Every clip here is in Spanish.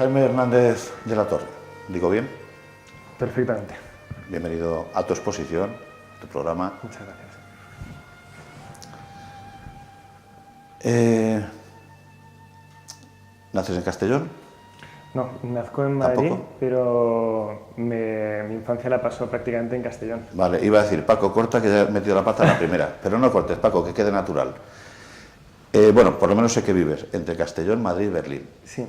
Jaime Hernández de la Torre, ¿digo bien? Perfectamente. Bienvenido a tu exposición, a tu programa. Muchas gracias. ¿Naces en Castellón? No, nazco en Madrid, ¿Tampoco? pero mi infancia la pasó prácticamente en Castellón. Vale, iba a decir, Paco, corta que ya he metido la pata en la primera, pero no cortes, Paco, que quede natural. Bueno, por lo menos sé que vives entre Castellón, Madrid y Berlín, Sí,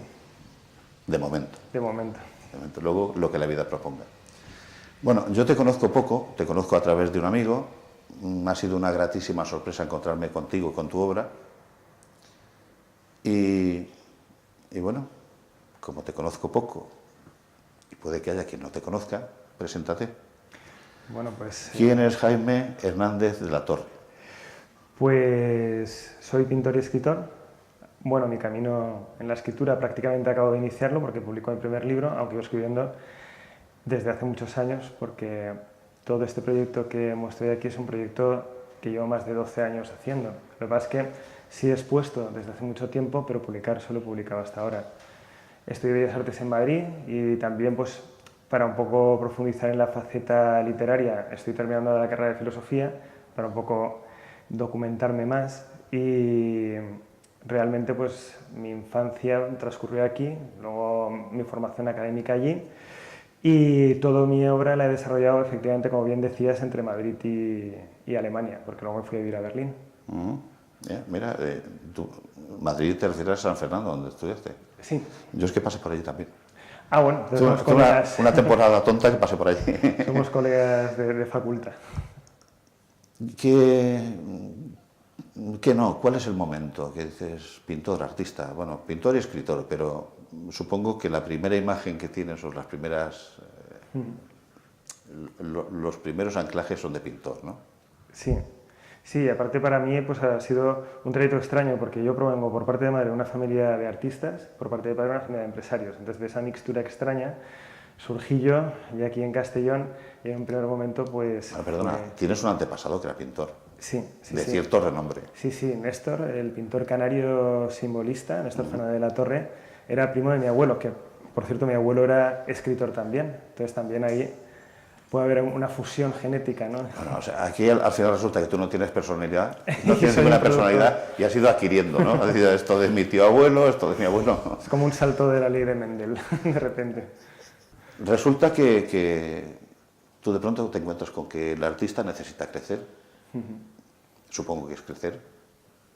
de momento. de momento. De momento, luego lo que la vida proponga. Bueno, yo te conozco poco, te conozco a través de un amigo, ha sido una gratísima sorpresa encontrarme contigo y con tu obra. Y bueno, como te conozco poco, y puede que haya quien no te conozca, preséntate. Bueno, pues... ¿Quién es Jaime Hernández de la Torre? Pues soy pintor y escritor. Bueno, mi camino en la escritura prácticamente acabo de iniciarlo porque publico mi primer libro, aunque iba escribiendo desde hace muchos años, porque todo este proyecto que muestro aquí es un proyecto que llevo más de 12 años haciendo. Lo que pasa es que sí he expuesto desde hace mucho tiempo, pero publicar solo he publicado hasta ahora. Estudié Bellas Artes en Madrid y también, pues, para un poco profundizar en la faceta literaria, estoy terminando la carrera de Filosofía para un poco documentarme más y realmente, pues, mi infancia transcurrió aquí, luego mi formación académica allí y toda mi obra la he desarrollado, efectivamente, como bien decías, entre Madrid y Alemania, porque luego me fui a vivir a Berlín. Mira, Madrid te refieres a San Fernando, donde estudiaste. Sí. Yo es que pasé por allí también. Ah, bueno, entonces somos colegas. Una temporada tonta que pasé por allí. Somos colegas de facultad. ¿Qué no? ¿Cuál es el momento que dices pintor, artista? Bueno, pintor y escritor, pero supongo que la primera imagen que tienes o las primeras, los primeros anclajes son de pintor, ¿no? Sí. Sí, aparte para mí pues, ha sido un trayecto extraño porque yo provengo por parte de madre de una familia de artistas, por parte de padre una familia de empresarios. Entonces de esa mixtura extraña surgí yo y aquí en Castellón y en un primer momento pues... Perdona, tienes un antepasado que era pintor. Sí, sí, de sí. cierto renombre. Sí, sí, Néstor, el pintor canario simbolista, Néstor Fernández de la Torre, era primo de mi abuelo, que por cierto mi abuelo era escritor también, entonces también ahí puede haber una fusión genética, ¿no? Bueno, o sea, aquí al final resulta que tú no tienes personalidad, no tienes ninguna personalidad y has ido adquiriendo, ¿no? Has dicho, esto de mi tío abuelo, esto de mi abuelo. Es como un salto de la ley de Mendel, de repente. Resulta que tú de pronto te encuentras con que el artista necesita crecer, supongo que es crecer,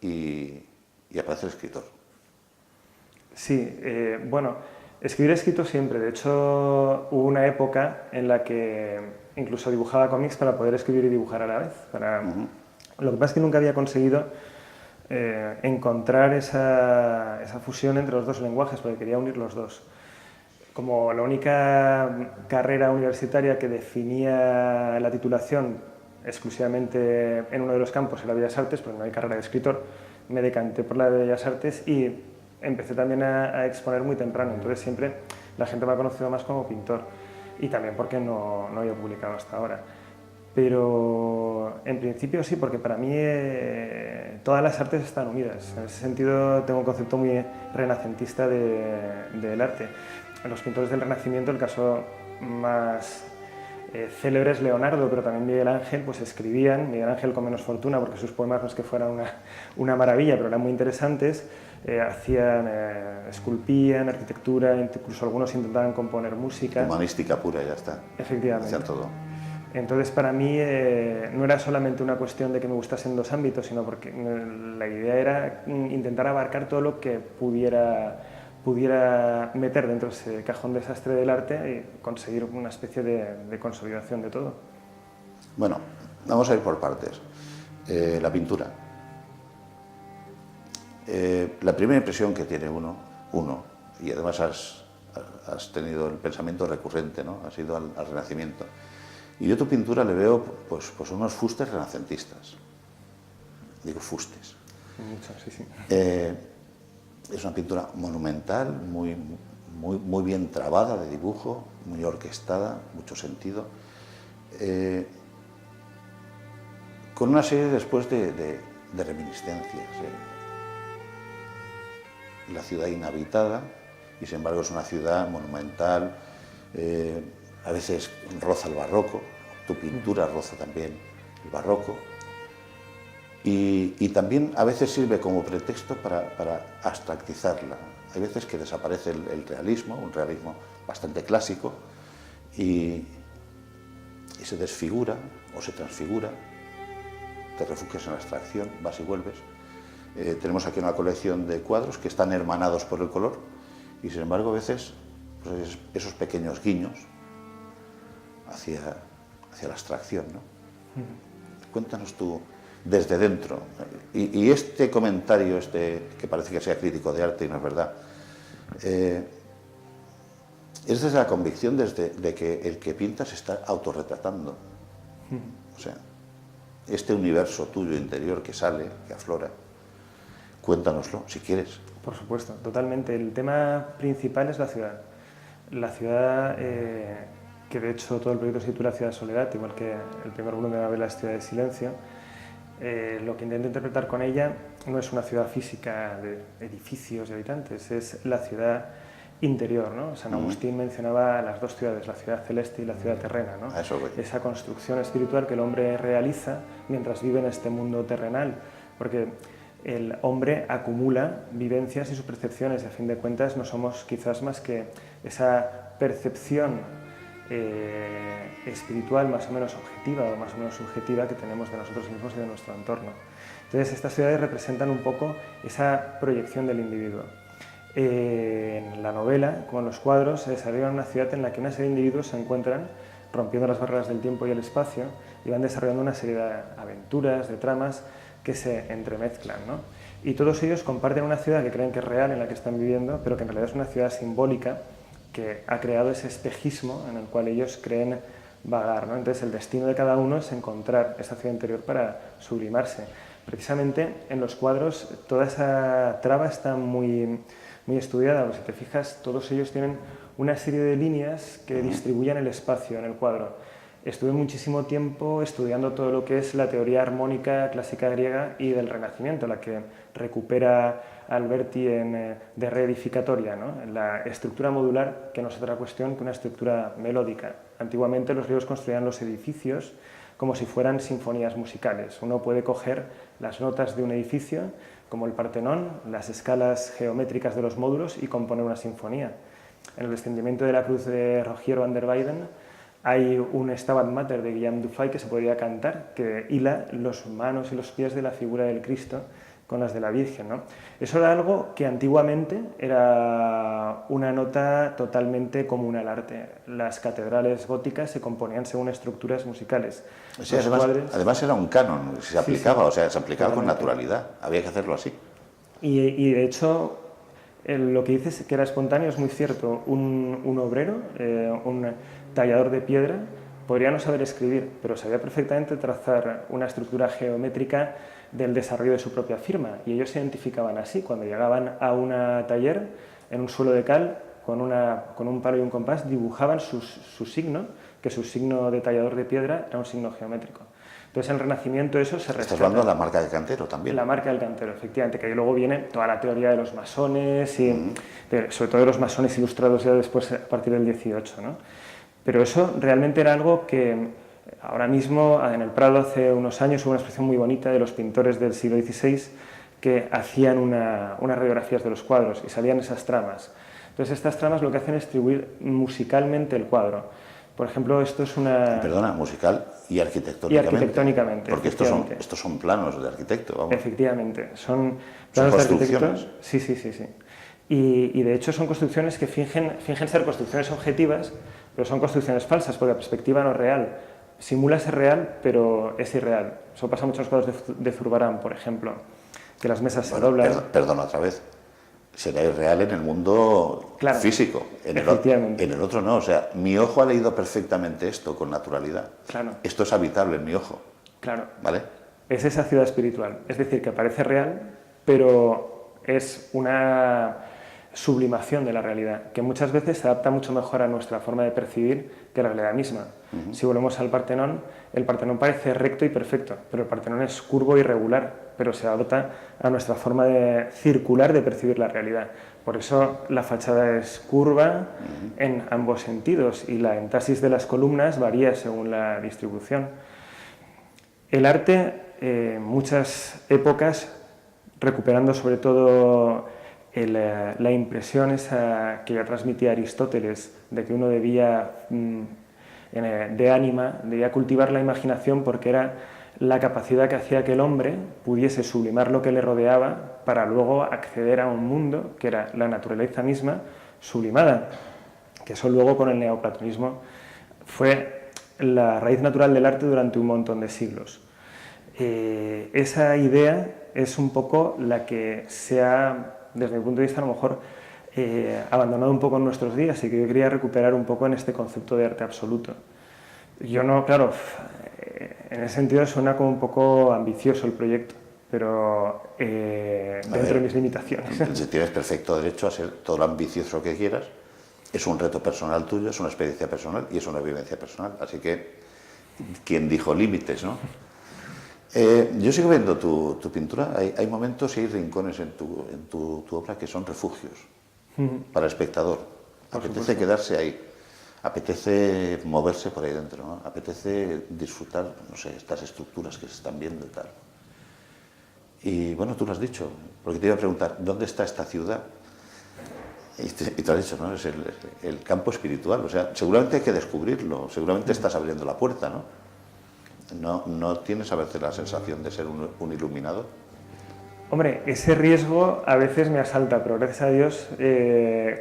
y aparece el escritor. Sí, bueno... Escribir he escrito siempre, de hecho hubo una época en la que incluso dibujaba cómics para poder escribir y dibujar a la vez. Lo que pasa es que nunca había conseguido encontrar esa fusión entre los dos lenguajes, porque quería unir los dos. Como la única carrera universitaria que definía la titulación exclusivamente en uno de los campos era Bellas Artes, porque no hay carrera de escritor, me decanté por la de Bellas Artes y empecé también a exponer muy temprano, entonces siempre la gente me ha conocido más como pintor y también porque no había publicado hasta ahora. Pero en principio sí, porque para mí todas las artes están unidas. En ese sentido tengo un concepto muy renacentista del arte. Los pintores del Renacimiento, el caso más célebre es Leonardo, pero también Miguel Ángel, pues escribían, Miguel Ángel con menos fortuna, porque sus poemas no es que fueran una maravilla, pero eran muy interesantes, hacían, esculpían, arquitectura, incluso algunos intentaban componer música. Humanística pura, ya está. Efectivamente. Hacían todo. Entonces, para mí no era solamente una cuestión de que me gustasen dos ámbitos, sino porque la idea era intentar abarcar todo lo que pudiera meter dentro de ese cajón desastre del arte y conseguir una especie de consolidación de todo. Bueno, vamos a ir por partes. La pintura. La primera impresión que tiene uno, y además has tenido el pensamiento recurrente, ¿no? Has ido al Renacimiento. Y yo a tu pintura le veo pues unos fustes renacentistas. Digo fustes. Mucho, sí, sí. Es una pintura monumental, muy bien trabada de dibujo, muy orquestada, mucho sentido, con una serie después de reminiscencias. La ciudad inhabitada, y sin embargo es una ciudad monumental, a veces roza el barroco, tu pintura roza también el barroco, y también a veces sirve como pretexto para abstractizarla. Hay veces que desaparece el realismo, un realismo bastante clásico, y se desfigura o se transfigura, te refugias en la abstracción, vas y vuelves. Tenemos aquí una colección de cuadros que están hermanados por el color y sin embargo a veces pues, esos pequeños guiños hacia la abstracción, ¿no? Cuéntanos tú desde dentro, y este comentario que parece que sea crítico de arte y no es verdad, es desde la convicción de que el que pinta se está autorretratando. O sea, este universo tuyo interior que sale, que aflora, cuéntanoslo, si quieres. Por supuesto, totalmente. El tema principal es la ciudad. La ciudad, que de hecho todo el proyecto se titula Ciudad de Soledad, igual que el primer volumen de la novela es Ciudad de Silencio. Lo que intento interpretar con ella no es una ciudad física de edificios y habitantes, es la ciudad interior, ¿no? San Agustín mencionaba las dos ciudades, la ciudad celeste y la ciudad terrena, ¿no? Esa construcción espiritual que el hombre realiza mientras vive en este mundo terrenal, porque el hombre acumula vivencias y sus percepciones y a fin de cuentas no somos quizás más que esa percepción espiritual más o menos objetiva o más o menos subjetiva que tenemos de nosotros mismos y de nuestro entorno. Entonces estas ciudades representan un poco esa proyección del individuo. En la novela, como en los cuadros, se desarrolla una ciudad en la que una serie de individuos se encuentran rompiendo las barreras del tiempo y el espacio y van desarrollando una serie de aventuras, de tramas que se entremezclan, ¿no? Y todos ellos comparten una ciudad que creen que es real, en la que están viviendo, pero que en realidad es una ciudad simbólica que ha creado ese espejismo en el cual ellos creen vagar, ¿no? Entonces el destino de cada uno es encontrar esa ciudad interior para sublimarse. Precisamente en los cuadros toda esa trama está muy estudiada, porque si te fijas, todos ellos tienen una serie de líneas que distribuyen el espacio en el cuadro. Estuve muchísimo tiempo estudiando todo lo que es la teoría armónica clásica griega y del Renacimiento, la que recupera Alberti en De Reedificatoria, ¿no? La estructura modular, que no es otra cuestión que una estructura melódica. Antiguamente los griegos construían los edificios como si fueran sinfonías musicales. Uno puede coger las notas de un edificio, como el Partenón, las escalas geométricas de los módulos y componer una sinfonía. En el descendimiento de la cruz de Rogier van der Weyden hay un Stabat Mater de Guillaume Dufay que se podría cantar, que hila los manos y los pies de la figura del Cristo con las de la Virgen, ¿no? Eso era algo que antiguamente era una nota totalmente común al arte. Las catedrales góticas se componían según estructuras musicales. Sí, además era un canon, se aplicaba, sí, o sea, se aplicaba con naturalidad, había que hacerlo así. Y de hecho, lo que dices que era espontáneo es muy cierto. Un obrero, un tallador de piedra, podría no saber escribir, pero sabía perfectamente trazar una estructura geométrica del desarrollo de su propia firma, y ellos se identificaban así. Cuando llegaban a un taller en un suelo de cal, con un palo y un compás, dibujaban su signo, que su signo de tallador de piedra era un signo geométrico. Entonces, en el Renacimiento eso se rescata. Estás hablando de la marca del cantero también. La marca del cantero, efectivamente, que ahí luego viene toda la teoría de los masones, y sobre todo de los masones ilustrados ya después, a partir del 18, ¿no? Pero eso realmente era algo que ahora mismo, en el Prado hace unos años, hubo una expresión muy bonita de los pintores del siglo XVI que hacían unas radiografías de los cuadros y salían esas tramas. Entonces, estas tramas lo que hacen es distribuir musicalmente el cuadro. Por ejemplo, esto es una... Perdona, musical y arquitectónicamente. Y arquitectónicamente. Porque estos son planos de arquitecto, vamos. Efectivamente, son planos de arquitecto. Sí. Y de hecho son construcciones que fingen ser construcciones objetivas, pero son construcciones falsas, porque la perspectiva no es real. Simula ser real, pero es irreal. Eso pasa mucho en los cuadros de Zurbarán, por ejemplo, que las mesas se doblan. Perdona otra vez. Será irreal en el mundo físico, en el otro no. O sea, mi ojo ha leído perfectamente esto con naturalidad. Claro. Esto es habitable en mi ojo. Claro. ¿Vale? Es esa ciudad espiritual. Es decir, que parece real, pero es sublimación de la realidad, que muchas veces se adapta mucho mejor a nuestra forma de percibir que la realidad misma. Si volvemos al Partenón, el Partenón parece recto y perfecto, pero el Partenón es curvo y irregular, pero se adapta a nuestra forma circular de percibir la realidad. Por eso la fachada es curva en ambos sentidos y la entasis de las columnas varía según la distribución. El arte, en muchas épocas, recuperando sobre todo la impresión esa que ya transmitía Aristóteles, de que uno debía, debía cultivar la imaginación porque era la capacidad que hacía que el hombre pudiese sublimar lo que le rodeaba para luego acceder a un mundo que era la naturaleza misma sublimada, que eso luego con el neoplatonismo fue la raíz natural del arte durante un montón de siglos. Esa idea es un poco la que se ha, desde mi punto de vista, a lo mejor abandonado un poco en nuestros días y que yo quería recuperar un poco en este concepto de arte absoluto. Yo no, claro, en ese sentido suena como un poco ambicioso el proyecto, pero dentro de mis limitaciones. Tienes perfecto derecho a ser todo lo ambicioso que quieras. Es un reto personal tuyo, es una experiencia personal y es una vivencia personal. Así que, ¿quién dijo límites, no? Yo sigo viendo tu pintura. Hay momentos y hay rincones en tu obra que son refugios para el espectador. Apetece quedarse ahí. Apetece moverse por ahí dentro, ¿no? Apetece disfrutar, no sé, estas estructuras que se están viendo y tal. Y bueno, tú lo has dicho, porque te iba a preguntar, ¿dónde está esta ciudad? Y te lo has dicho, ¿no? Es el campo espiritual, o sea, seguramente hay que descubrirlo, seguramente estás abriendo la puerta, ¿no? ¿No tienes a veces la sensación de ser un iluminado? Hombre, ese riesgo a veces me asalta, pero gracias a Dios,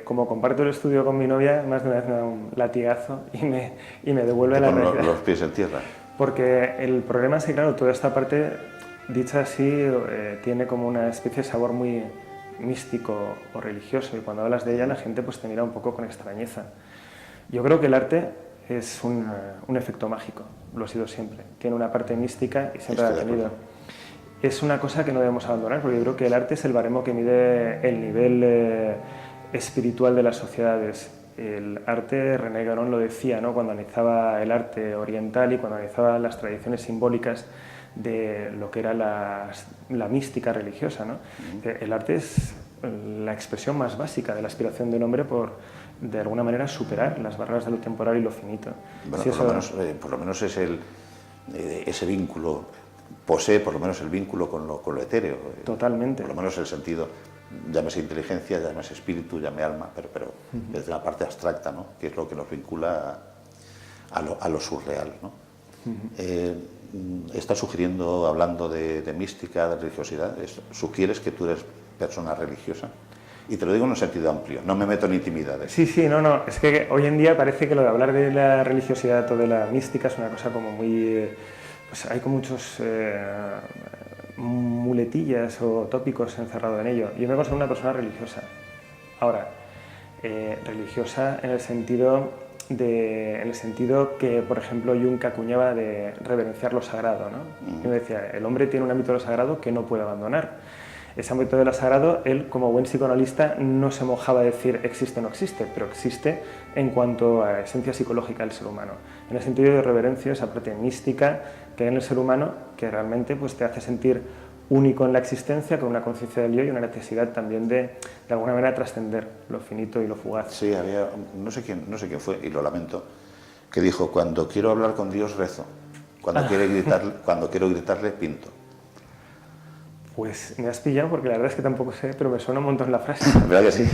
como comparto el estudio con mi novia, más de una vez me da un latigazo y me devuelve la realidad. Los pies en tierra. Porque el problema es que, claro, toda esta parte, dicha así, tiene como una especie de sabor muy místico o religioso, y cuando hablas de ella la gente pues te mira un poco con extrañeza. Yo creo que el arte es un efecto mágico, lo ha sido siempre. Tiene una parte mística y siempre la ha tenido. Es una cosa que no debemos abandonar, porque yo creo que el arte es el baremo que mide el nivel espiritual de las sociedades. El arte, René Guénon lo decía, ¿no?, cuando analizaba el arte oriental y cuando analizaba las tradiciones simbólicas de lo que era la mística religiosa, ¿no? El arte es la expresión más básica de la aspiración del hombre por, de alguna manera, superar las barreras de lo temporal y lo finito. Bueno, sí, por lo menos es ese vínculo, posee por lo menos el vínculo con lo etéreo. Totalmente. Por lo menos el sentido, llámese inteligencia, llámese espíritu, llame alma, pero desde la parte abstracta, ¿no?, que es lo que nos vincula a lo surreal, ¿no? Estás sugiriendo, hablando de mística, de religiosidad, ¿sugieres que tú eres persona religiosa? Y te lo digo en un sentido amplio, no me meto en intimidades. Sí, no, es que hoy en día parece que lo de hablar de la religiosidad o de la mística es una cosa como muy... pues hay como muchos muletillas o tópicos encerrados en ello. Yo me considero una persona religiosa. Ahora, religiosa en el sentido que, por ejemplo, Jung acuñaba de reverenciar lo sagrado, ¿no? Y me decía, el hombre tiene un ámbito de lo sagrado que no puede abandonar. Ese ámbito de lo sagrado, él, como buen psicoanalista, no se mojaba a decir existe o no existe, pero existe en cuanto a esencia psicológica del ser humano. En el sentido de reverencia, esa parte mística que hay en el ser humano, que realmente pues, te hace sentir único en la existencia, con una conciencia del yo y una necesidad también de alguna manera, trascender lo finito y lo fugaz. Sí, había, no sé quién fue, y lo lamento, que dijo, cuando quiero hablar con Dios rezo, cuando quiero gritarle pinto. Pues me has pillado porque la verdad es que tampoco sé, pero me suena un montón la frase. ¿Verdad que sí?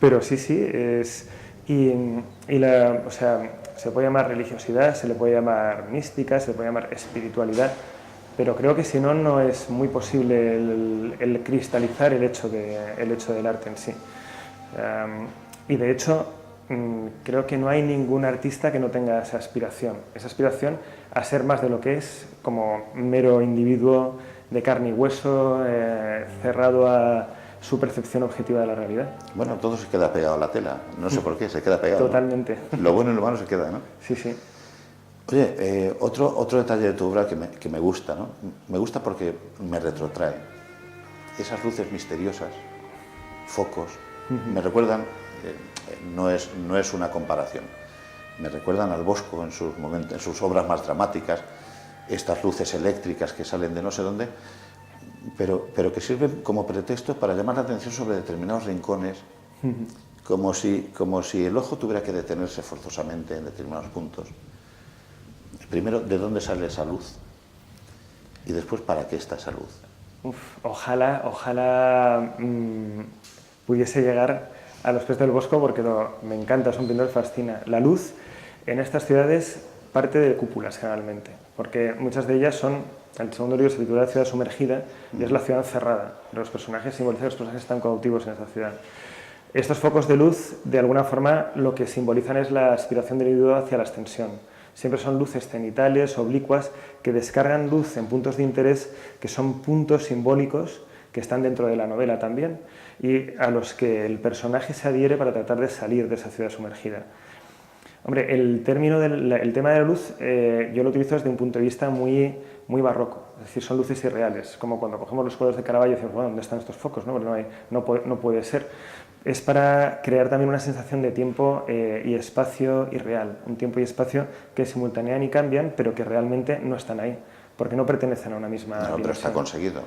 Pero sí, es... o sea, se puede llamar religiosidad, se le puede llamar mística, se le puede llamar espiritualidad, pero creo que si no, no es muy posible el cristalizar el hecho del arte en sí. Y de hecho, creo que no hay ningún artista que no tenga esa aspiración a ser más de lo que es, como mero individuo de carne y hueso, cerrado a su percepción objetiva de la realidad. Bueno, todo se queda pegado a la tela, no sé por qué, se queda pegado. Totalmente. ¿No? Lo bueno y lo malo se queda, ¿no? Sí, sí. Oye, otro detalle de tu obra que me gusta, ¿no? Me gusta porque me retrotrae. Esas luces misteriosas focos, me recuerdan, no es una comparación, me recuerdan al Bosco en sus obras más dramáticas, estas luces eléctricas que salen de no sé dónde, pero que sirven como pretexto para llamar la atención sobre determinados rincones, como si el ojo tuviera que detenerse forzosamente en determinados puntos. Primero, ¿de dónde sale esa luz? Y después, ¿para qué está esa luz? Ojalá pudiese llegar a los pies del Bosco, porque me encanta, es un pintor que fascina. La luz en estas ciudades parte de cúpulas generalmente, porque muchas de ellas son, el segundo libro se titula Ciudad sumergida, y es la ciudad encerrada. Los personajes simbolizan que los personajes están cautivos en esta ciudad. Estos focos de luz, de alguna forma, lo que simbolizan es la aspiración del individuo hacia la ascensión. Siempre son luces cenitales, oblicuas, que descargan luz en puntos de interés, que son puntos simbólicos que están dentro de la novela también, y a los que el personaje se adhiere para tratar de salir de esa ciudad sumergida. Hombre, el tema de la luz yo lo utilizo desde un punto de vista muy barroco, es decir, son luces irreales, como cuando cogemos los cuadros de Caravaggio y decimos, bueno, ¿dónde están estos focos? No puede ser. Es para crear también una sensación de tiempo y espacio irreal, un tiempo y espacio que simultanean y cambian, pero que realmente no están ahí, porque no pertenecen a una misma dimensión. Pero está conseguido.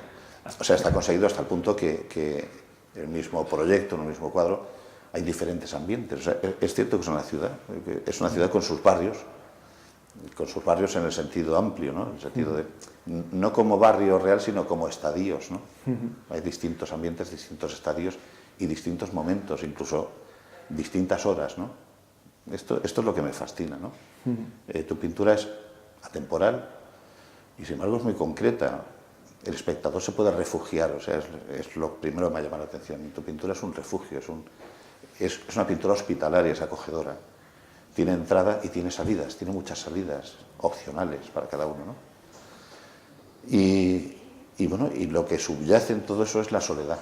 O sea, está conseguido hasta el punto que el mismo proyecto, en el mismo cuadro, hay diferentes ambientes. O sea, es cierto que es una ciudad con sus barrios en el sentido amplio, ¿no? En el sentido de, no como barrio real, sino como estadios, ¿no? Hay distintos ambientes, distintos estadios y distintos momentos, incluso distintas horas, ¿no? Esto es lo que me fascina, ¿no? Tu pintura es atemporal y sin embargo es muy concreta. El espectador se puede refugiar, o sea, es lo primero que me ha llamado la atención. Tu pintura es un refugio, es una pintura hospitalaria, es acogedora. Tiene entrada y tiene salidas, tiene muchas salidas opcionales para cada uno, ¿no? Y lo que subyace en todo eso es la soledad.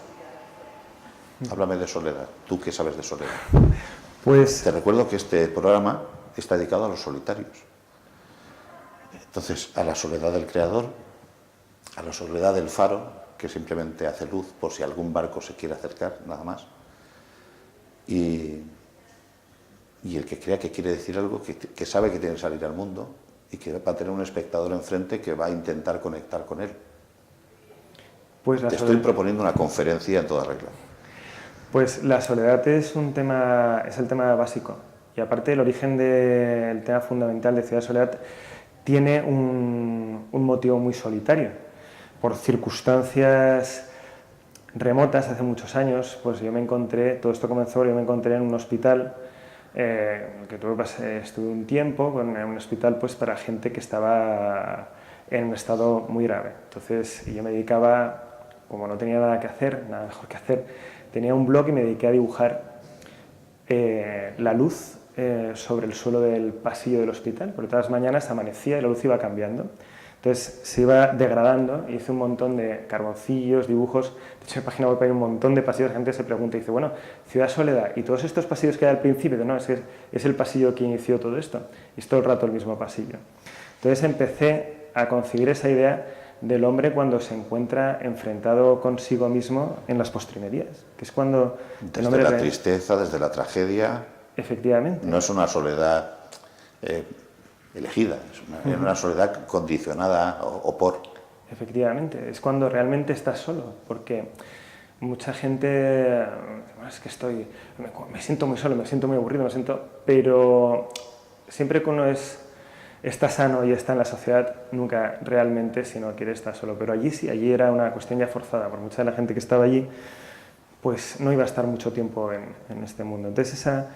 Háblame de soledad. ¿Tú qué sabes de soledad? Pues te recuerdo que este programa está dedicado a los solitarios. Entonces, a la soledad del creador, a la soledad del faro, que simplemente hace luz por si algún barco se quiere acercar, nada más. Y el que crea que quiere decir algo, que sabe que tiene que salir al mundo y que va a tener un espectador enfrente que va a intentar conectar con él. Pues te estoy proponiendo una conferencia en toda regla. Pues la soledad es el tema básico. Y aparte el origen del tema fundamental de Ciudad Soledad tiene un motivo muy solitario. Por circunstancias remotas, hace muchos años, pues yo me encontré en un hospital, que estuve un tiempo en un hospital pues para gente que estaba en un estado muy grave. Entonces yo me dedicaba, como no tenía nada mejor que hacer, tenía un blog y me dediqué a dibujar la luz sobre el suelo del pasillo del hospital, porque todas las mañanas amanecía y la luz iba cambiando. Entonces se iba degradando, y hice un montón de carboncillos, dibujos. De hecho, en la página web hay un montón de pasillos. La gente se pregunta y dice, bueno, Ciudad Soledad, y todos estos pasillos que hay al principio, no, es el pasillo que inició todo esto. Y es todo el rato el mismo pasillo. Entonces empecé a concebir esa idea del hombre cuando se encuentra enfrentado consigo mismo en las postrimerías, que es cuando desde el hombre la tristeza, desde la tragedia. Efectivamente. No es una soledad elegida, es una soledad condicionada o por. Efectivamente, es cuando realmente estás solo, porque mucha gente, es que me siento muy solo, me siento muy aburrido, pero siempre que uno está sano y está en la sociedad, nunca realmente, si no quiere, estar solo. Pero allí sí, allí era una cuestión ya forzada, por mucha de la gente que estaba allí, pues no iba a estar mucho tiempo en este mundo. Entonces esa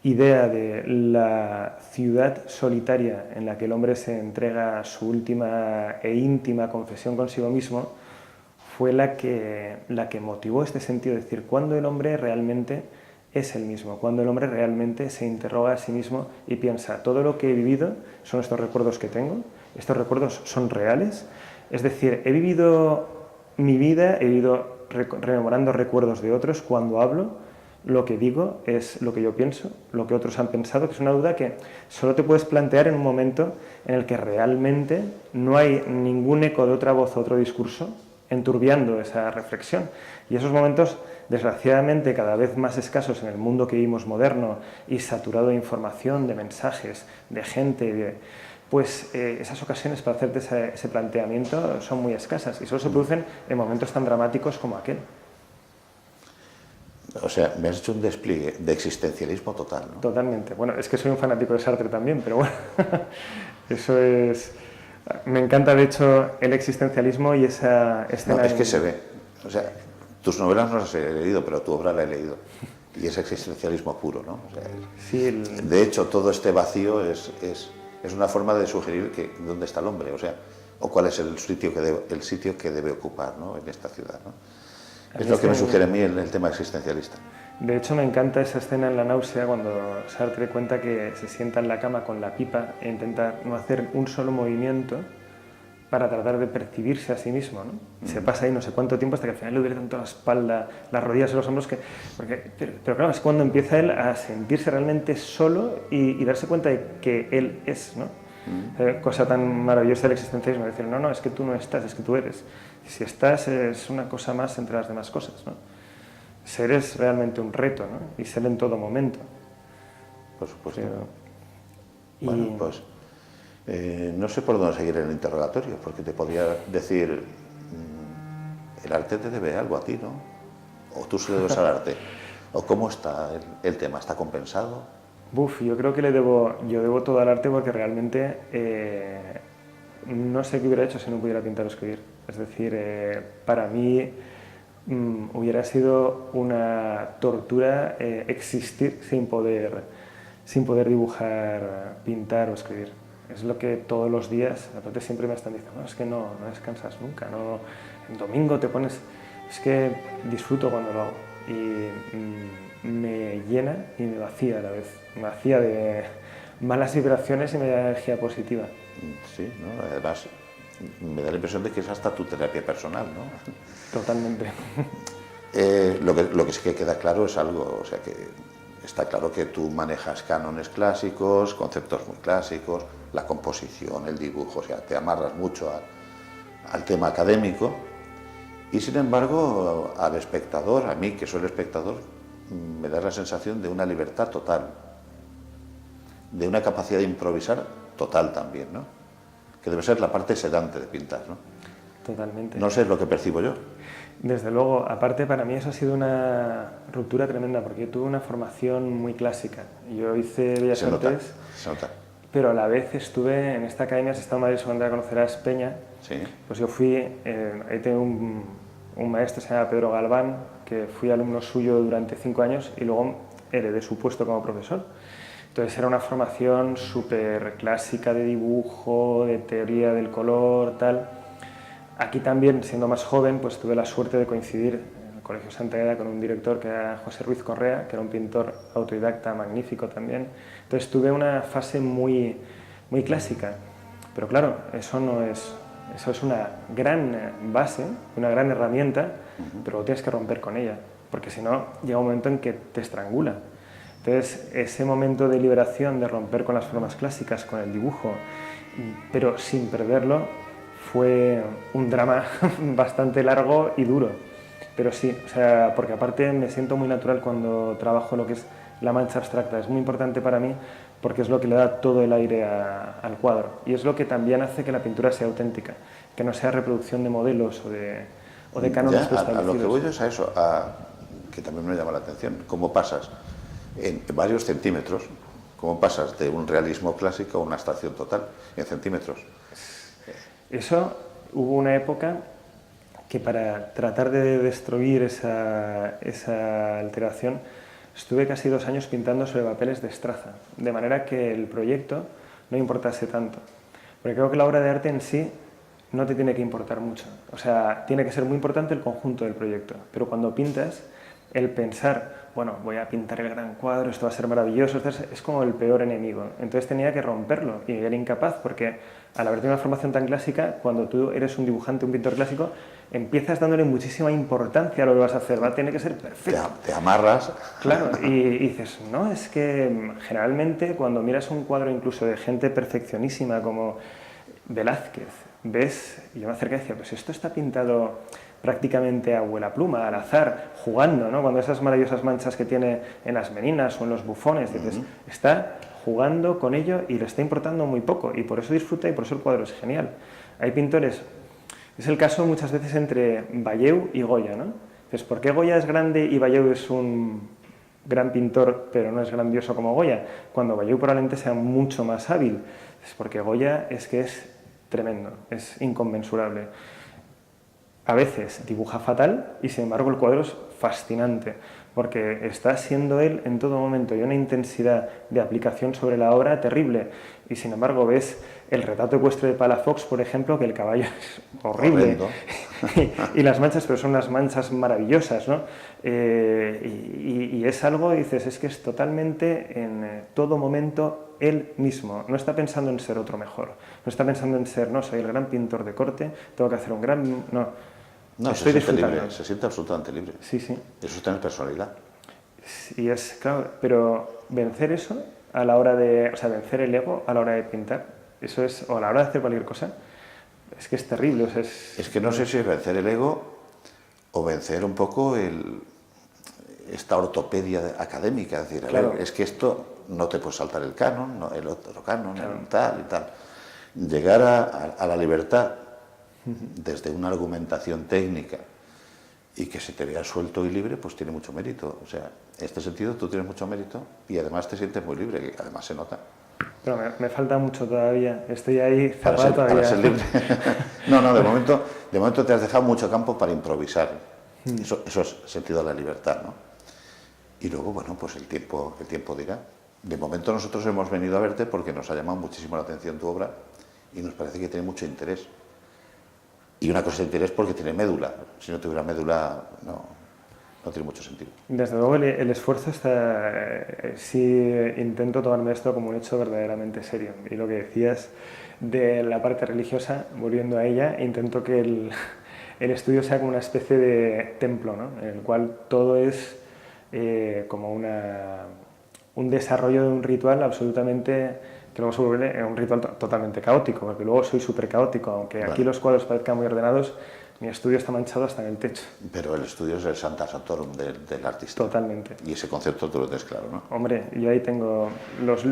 idea de la ciudad solitaria en la que el hombre se entrega a su última e íntima confesión consigo mismo fue la que motivó este sentido, es decir, cuando el hombre realmente es el mismo, cuando el hombre realmente se interroga a sí mismo y piensa, todo lo que he vivido son estos recuerdos que tengo, estos recuerdos son reales, es decir, he vivido mi vida, he ido rememorando recuerdos de otros, cuando hablo, lo que digo es lo que yo pienso, lo que otros han pensado, que es una duda que solo te puedes plantear en un momento en el que realmente no hay ningún eco de otra voz o otro discurso enturbiando esa reflexión. Y esos momentos, desgraciadamente, cada vez más escasos en el mundo que vivimos moderno y saturado de información, de mensajes, de gente, pues esas ocasiones para hacerte ese planteamiento son muy escasas y solo se producen en momentos tan dramáticos como aquel. O sea, me has hecho un despliegue de existencialismo total, ¿no? Totalmente. Bueno, es que soy un fanático de Sartre también, pero bueno, eso es... Me encanta, de hecho, el existencialismo y esa escena... No, es que se ve. O sea, tus novelas no las he leído, pero tu obra la he leído. Y es existencialismo puro, ¿no? O sea, sí, de hecho, todo este vacío es una forma de sugerir que dónde está el hombre, o sea, o cuál es el sitio que debe ocupar, ¿no?, en esta ciudad, ¿no? Es lo que me sugiere a mí el tema existencialista. De hecho, me encanta esa escena en La náusea cuando Sartre cuenta que se sienta en la cama con la pipa e intenta no hacer un solo movimiento para tratar de percibirse a sí mismo, ¿no? Se pasa ahí no sé cuánto tiempo hasta que al final le duele tanto la espalda, las rodillas y los hombros que... Pero claro, es cuando empieza él a sentirse realmente solo y darse cuenta de que él es, ¿no? Cosa tan maravillosa del existencialismo, decir, no, es que tú no estás, es que tú eres. Y si estás es una cosa más entre las demás cosas, ¿no? Ser es realmente un reto, ¿no? Y ser en todo momento. Por supuesto. Bueno, pues no sé por dónde seguir el interrogatorio, porque te podría decir, el arte te debe algo a ti, ¿no? O tú se lo debes al arte. O cómo está el tema, ¿está compensado? Yo creo que yo debo todo al arte porque realmente no sé qué hubiera hecho si no pudiera pintar o escribir. Es decir, para mí hubiera sido una tortura existir sin poder dibujar, pintar o escribir. Es lo que todos los días, aparte siempre me están diciendo, no, es que no descansas nunca, no, el domingo te pones... Es que disfruto cuando lo hago y me llena y me vacía a la vez. Me vacía de malas vibraciones y me da energía positiva. Sí, ¿no? Además me da la impresión de que es hasta tu terapia personal, ¿no? Totalmente. Lo que sí que queda claro es algo, o sea que está claro que tú manejas cánones clásicos, conceptos muy clásicos, la composición, el dibujo, o sea, te amarras mucho al tema académico y sin embargo al espectador, a mí que soy el espectador, me da la sensación de una libertad total, de una capacidad de improvisar total también, ¿no? Que debe ser la parte sedante de pintar, ¿no? Totalmente. No sé, es lo que percibo yo. Desde luego, aparte para mí eso ha sido una ruptura tremenda porque yo tuve una formación muy clásica. Yo hice Bellas Artes, se nota. Pero a la vez estuve en esta academia, si está en Madrid, seguramente la conocerás, Peña. Sí. Pues yo fui, ahí tengo un maestro, se llama Pedro Galván, que fui alumno suyo durante 5 años y luego heredé su puesto como profesor. Entonces era una formación súper clásica de dibujo, de teoría del color, tal. Aquí también, siendo más joven, pues tuve la suerte de coincidir en el Colegio Santa Águeda con un director que era José Ruiz Correa, que era un pintor autodidacta magnífico también. Entonces tuve una fase muy clásica, pero claro, eso es una gran base, una gran herramienta, pero tienes que romper con ella, porque si no llega un momento en que te estrangula. Entonces ese momento de liberación, de romper con las formas clásicas, con el dibujo, pero sin perderlo, fue un drama bastante largo y duro, pero sí, o sea, porque aparte me siento muy natural cuando trabajo lo que es la mancha abstracta. Es muy importante para mí porque es lo que le da todo el aire al cuadro y es lo que también hace que la pintura sea auténtica, que no sea reproducción de modelos o de cánones preestablecidos. A lo que voy yo es a eso, que también me llama la atención, cómo pasas en varios centímetros, cómo pasas de un realismo clásico a una abstracción total en centímetros. Eso, hubo una época que para tratar de destruir esa alteración estuve casi 2 años pintando sobre papeles de estraza, de manera que el proyecto no importase tanto. Porque creo que la obra de arte en sí no te tiene que importar mucho. O sea, tiene que ser muy importante el conjunto del proyecto. Pero cuando pintas, el pensar, bueno, voy a pintar el gran cuadro, esto va a ser maravilloso, es como el peor enemigo. Entonces tenía que romperlo y era incapaz porque al haber tenido una formación tan clásica, cuando tú eres un dibujante, un pintor clásico, empiezas dándole muchísima importancia a lo que vas a hacer, va a tener que ser perfecto. Te amarras. Claro, y dices, no, es que generalmente cuando miras un cuadro incluso de gente perfeccionísima como Velázquez, ves, y yo me acerqué y decía, pues esto está pintado prácticamente a vuelapluma, al azar, jugando, ¿no? Cuando esas maravillosas manchas que tiene en las meninas o en los bufones, dices, está jugando con ello y le está importando muy poco, y por eso disfruta y por eso el cuadro es genial. Hay pintores, es el caso muchas veces entre Valleu y Goya, ¿no? Entonces, ¿por qué Goya es grande y Valleu es un gran pintor, pero no es grandioso como Goya? Cuando Valleu probablemente sea mucho más hábil. Es porque Goya es que es tremendo, es inconmensurable. A veces dibuja fatal y sin embargo el cuadro es fascinante, porque está siendo él en todo momento y una intensidad de aplicación sobre la obra terrible. Y sin embargo ves el retrato ecuestre de Palafox, por ejemplo, que el caballo es horrible y las manchas, pero son unas manchas maravillosas, ¿no? Y es algo, dices, es que es totalmente en todo momento él mismo, no está pensando en ser otro mejor, no está pensando en ser, no, soy el gran pintor de corte, tengo que hacer un gran... No, estoy disfrutando. Libre, se siente absolutamente libre. Sí, sí. Eso es tener personalidad. Y es, claro, pero vencer eso a la hora de, o sea, vencer el ego a la hora de pintar, eso es, o a la hora de hacer cualquier cosa, es que es terrible. O sea, es que no sé si es vencer el ego o vencer un poco esta ortopedia académica, es decir, claro. A ver, es que esto no te puede saltar el canon, no, el otro canon, claro, tal y tal. Llegar a la libertad desde una argumentación técnica y que se te vea suelto y libre, pues tiene mucho mérito. O sea, en este sentido tú tienes mucho mérito y además te sientes muy libre, que además se nota. Pero me falta mucho todavía, estoy ahí cerrado todavía. Para ser libre. No, de momento te has dejado mucho campo para improvisar. Eso es sentido de la libertad, ¿no? Y luego, bueno, pues el tiempo dirá. De momento nosotros hemos venido a verte porque nos ha llamado muchísimo la atención tu obra y nos parece que tiene mucho interés. Y una cosa de interés porque tiene médula. Si no tuviera médula, no tiene mucho sentido. Desde luego el esfuerzo está... sí intento tomarme esto como un hecho verdaderamente serio. Y lo que decías de la parte religiosa, volviendo a ella, intento que el estudio sea como una especie de templo, ¿no? En el cual todo es como un desarrollo de un ritual absolutamente... que luego se vuelve un ritual totalmente caótico, porque luego soy súper caótico, aunque aquí los cuadros parezcan muy ordenados, mi estudio está manchado hasta en el techo. Pero el estudio es el Sancta Sanctorum del artista. Totalmente. Y ese concepto tú lo tienes claro, ¿no? Hombre, yo ahí tengo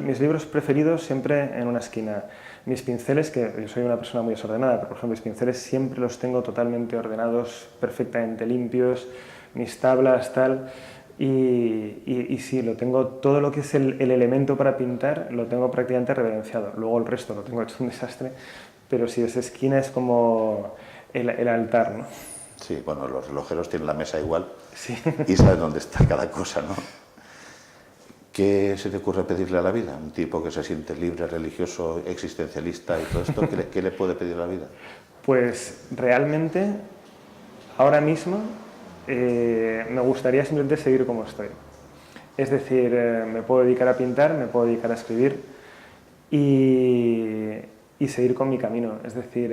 mis libros preferidos siempre en una esquina. Mis pinceles, que yo soy una persona muy desordenada, pero por ejemplo mis pinceles siempre los tengo totalmente ordenados, perfectamente limpios, mis tablas, tal... Y sí, lo tengo, todo lo que es el elemento para pintar lo tengo prácticamente reverenciado. Luego el resto lo tengo hecho un desastre, pero sí, esa esquina es como el altar, ¿no? Sí, bueno, los relojeros tienen la mesa igual sí. Y saben dónde está cada cosa, ¿no? ¿Qué se te ocurre pedirle a la vida? Un tipo que se siente libre, religioso, existencialista y todo esto, ¿qué le puede pedir a la vida? Pues realmente, ahora mismo, me gustaría simplemente seguir como estoy. Es decir, me puedo dedicar a pintar, me puedo dedicar a escribir y seguir con mi camino. Es decir,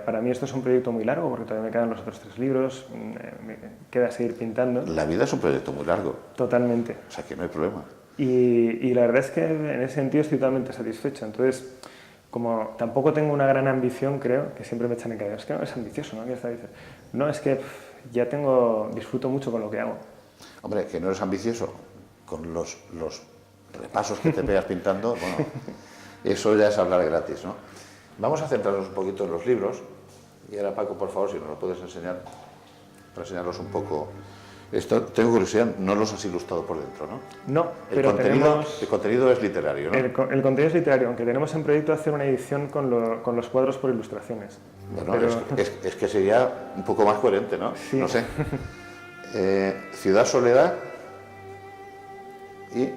para mí esto es un proyecto muy largo porque todavía me quedan los otros 3 libros, me queda seguir pintando. La vida es un proyecto muy largo. Totalmente. O sea que no hay problema. Y la verdad es que en ese sentido estoy totalmente satisfecho. Entonces, como tampoco tengo una gran ambición, creo, que siempre me echan en cara, es que no eres ambicioso, ¿no? ¿Qué está diciendo? No, es que ya disfruto mucho con lo que hago. Hombre, que no eres ambicioso con los repasos que te pegas pintando, bueno, eso ya es hablar gratis, ¿no? Vamos a centrarnos un poquito en los libros. Y ahora, Paco, por favor, si nos lo puedes enseñar, para enseñarlos un poco. Tengo curiosidad, no los has ilustrado por dentro, ¿no? No, pero el contenido es literario, ¿no? El contenido es literario, aunque tenemos en proyecto hacer una edición con los cuadros por ilustraciones. Bueno, pero... es que sería un poco más coherente, ¿no? Sí. No sé. Ciudad Soledad y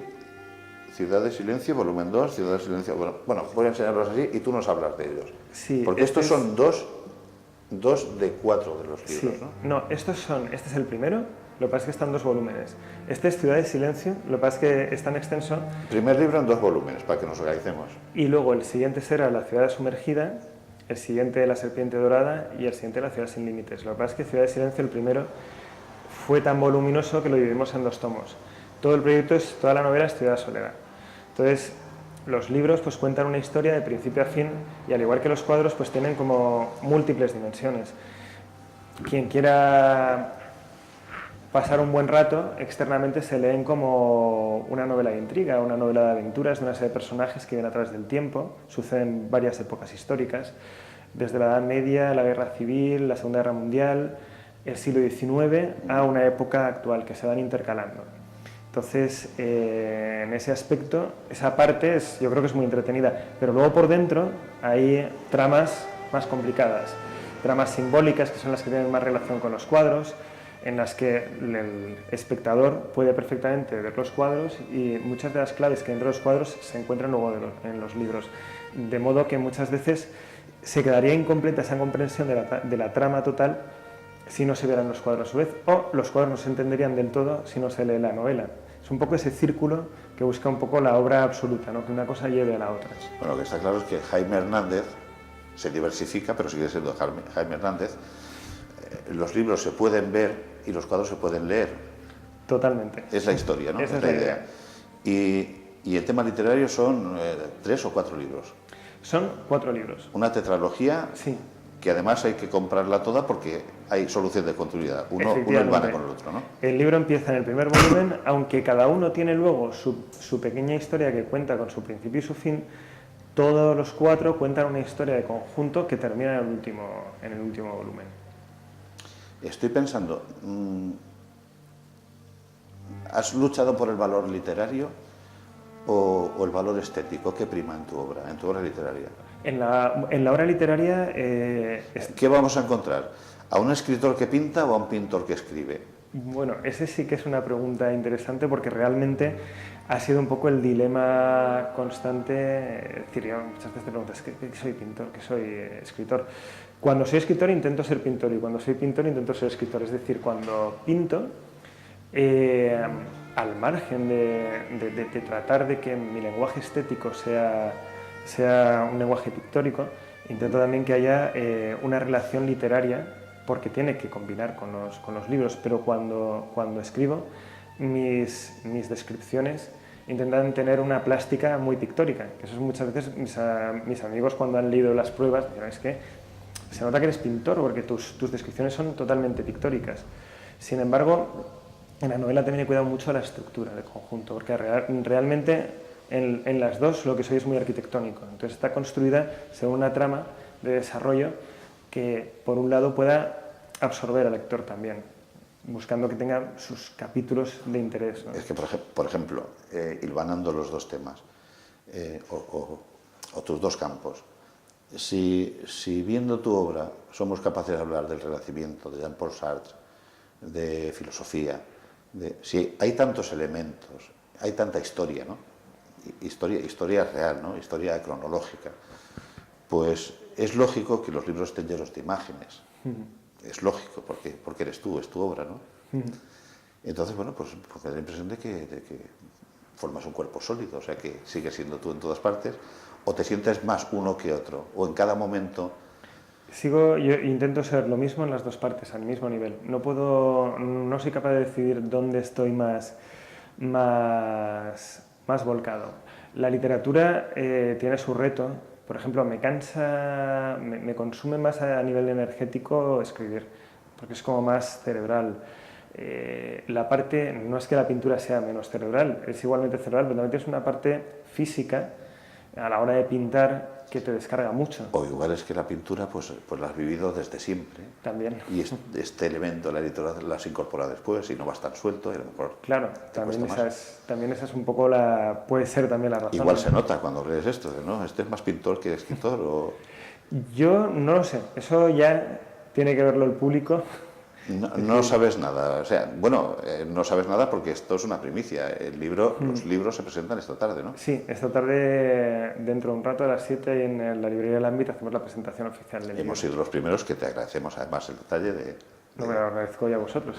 Ciudad de Silencio, volumen 2, Ciudad de Silencio... Bueno, voy a enseñarlos así y tú nos hablas de ellos. Sí, porque estos son dos de 4 de los libros, sí. ¿no? No, este es el primero, lo que pasa es que están 2 volúmenes. Este es Ciudad de Silencio, lo que pasa es que es tan extenso... Primer libro en 2 volúmenes, para que nos organicemos. Y luego el siguiente será La Ciudad Sumergida, el siguiente La Serpiente Dorada y el siguiente La Ciudad Sin Límites. Lo que pasa es que Ciudad de Silencio, el primero, fue tan voluminoso que lo dividimos en 2 tomos. Todo el proyecto toda la novela es Ciudad Soledad. Entonces, los libros pues cuentan una historia de principio a fin y al igual que los cuadros pues tienen como múltiples dimensiones. Quien quiera pasar un buen rato, externamente se leen como una novela de intriga, una novela de aventuras de una serie de personajes que vienen a través del tiempo, suceden varias épocas históricas, desde la Edad Media, la Guerra Civil, la Segunda Guerra Mundial, el siglo XIX a una época actual, que se van intercalando. Entonces, en ese aspecto, esa parte yo creo que es muy entretenida, pero luego por dentro hay tramas más complicadas, tramas simbólicas que son las que tienen más relación con los cuadros, en las que el espectador puede perfectamente ver los cuadros y muchas de las claves que dentro de los cuadros se encuentran luego en los libros, de modo que muchas veces se quedaría incompleta esa comprensión de la trama total si no se vieran los cuadros a su vez, o los cuadros no se entenderían del todo si no se lee la novela. Es un poco ese círculo que busca un poco la obra absoluta, ¿no? Que una cosa lleve a la otra. Bueno, lo que está claro es que Jaime Hernández se diversifica, pero sigue siendo Jaime Hernández. Los libros se pueden ver y los cuadros se pueden leer. Totalmente. Es la historia, ¿no? Esa es la idea. Y el tema literario son 3 o 4 libros. Son 4 libros. Una tetralogía, sí, que además hay que comprarla toda porque hay solución de continuidad. Uno hermana con el otro, ¿no? El libro empieza en el primer volumen, aunque cada uno tiene luego su pequeña historia que cuenta con su principio y su fin. Todos los 4 cuentan una historia de conjunto que termina en el último volumen. Estoy pensando, ¿has luchado por el valor literario o el valor estético? ¿Qué prima en tu obra literaria? En la obra literaria... ¿Qué vamos a encontrar? ¿A un escritor que pinta o a un pintor que escribe? Bueno, ese sí que es una pregunta interesante porque realmente ha sido un poco el dilema constante. Es decir, yo muchas veces te preguntas, ¿qué soy pintor? ¿Qué soy escritor? Cuando soy escritor intento ser pintor y cuando soy pintor intento ser escritor. Es decir, cuando pinto, al margen de tratar de que mi lenguaje estético sea un lenguaje pictórico, intento también que haya una relación literaria, porque tiene que combinar con los libros, pero cuando escribo, mis descripciones intentan tener una plástica muy pictórica, que eso es muchas veces mis amigos cuando han leído las pruebas dicen, es que se nota que eres pintor porque tus descripciones son totalmente pictóricas. Sin embargo, en la novela también he cuidado mucho la estructura del conjunto, porque realmente en las dos lo que soy es muy arquitectónico, entonces está construida según una trama de desarrollo que por un lado pueda absorber al lector también, buscando que tenga sus capítulos de interés, ¿no? Es que, por ejemplo, hilvanando los dos temas, o tus dos campos, si viendo tu obra somos capaces de hablar del Renacimiento, de Jean-Paul Sartre, de filosofía, si hay tantos elementos, hay tanta historia, ¿no? Historia real, ¿no? Historia cronológica, pues es lógico que los libros estén llenos de imágenes. Es lógico, porque eres tú, es tu obra, ¿no? Entonces, bueno, pues me da la impresión de que formas un cuerpo sólido, o sea, que sigues siendo tú en todas partes, o te sientes más uno que otro, o en cada momento... Yo intento ser lo mismo en las dos partes, al mismo nivel. No soy capaz de decidir dónde estoy más volcado. La literatura tiene su reto. Por ejemplo, me consume más a nivel energético escribir, porque es como más cerebral. La parte, no es que la pintura sea menos cerebral, es igualmente cerebral, pero también es una parte física a la hora de pintar que te descarga mucho. O igual es que la pintura pues la has vivido desde siempre. También. Y este elemento de la literatura la has incorporado después y no vas tan suelto. Y a lo mejor claro, también esa es un poco puede ser también la razón. Igual se nota cuando lees esto, ¿no? Este es más pintor que escritor. O... Yo no lo sé, eso ya tiene que verlo el público. No sabes nada, o sea, bueno, no sabes nada porque esto es una primicia. Los libros se presentan esta tarde, ¿no? Sí, esta tarde, dentro de un rato, a las 7, en la librería del Ámbito, hacemos la presentación oficial del libro. Hemos sido los primeros, que te agradecemos además el detalle de... No, me lo agradezco ya a vosotros.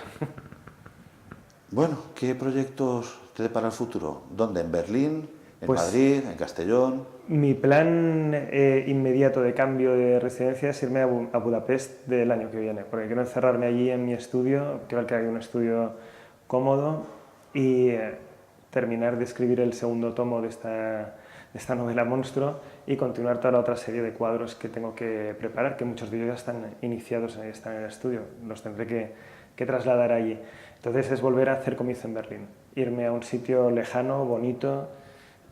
Bueno, ¿qué proyectos te depara el futuro? ¿Dónde? ¿En Berlín? ¿En pues, Madrid? ¿En Castellón? Mi plan inmediato de cambio de residencia es irme a Budapest del año que viene, porque quiero encerrarme allí en mi estudio, quiero que haya un estudio cómodo y terminar de escribir el segundo tomo de esta novela monstruo y continuar toda la otra serie de cuadros que tengo que preparar, que muchos de ellos ya están iniciados, están en el estudio, los tendré que trasladar allí. Entonces es volver a hacer comienzo en Berlín, irme a un sitio lejano, bonito,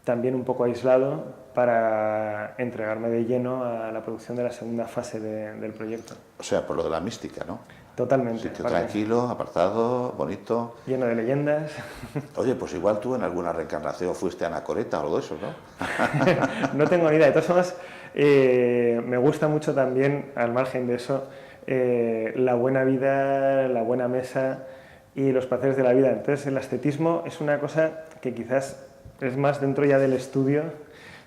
también un poco aislado, para entregarme de lleno a la producción de la segunda fase del proyecto. O sea, por lo de la mística, ¿no? Totalmente. Sitio tranquilo, apartado, bonito. Lleno de leyendas. Oye, pues igual tú en alguna reencarnación fuiste anacoreta o algo de eso, ¿no? No tengo ni idea. De todas formas, me gusta mucho también, al margen de eso, la buena vida, la buena mesa y los placeres de la vida. Entonces, el ascetismo es una cosa que quizás es más dentro ya del estudio,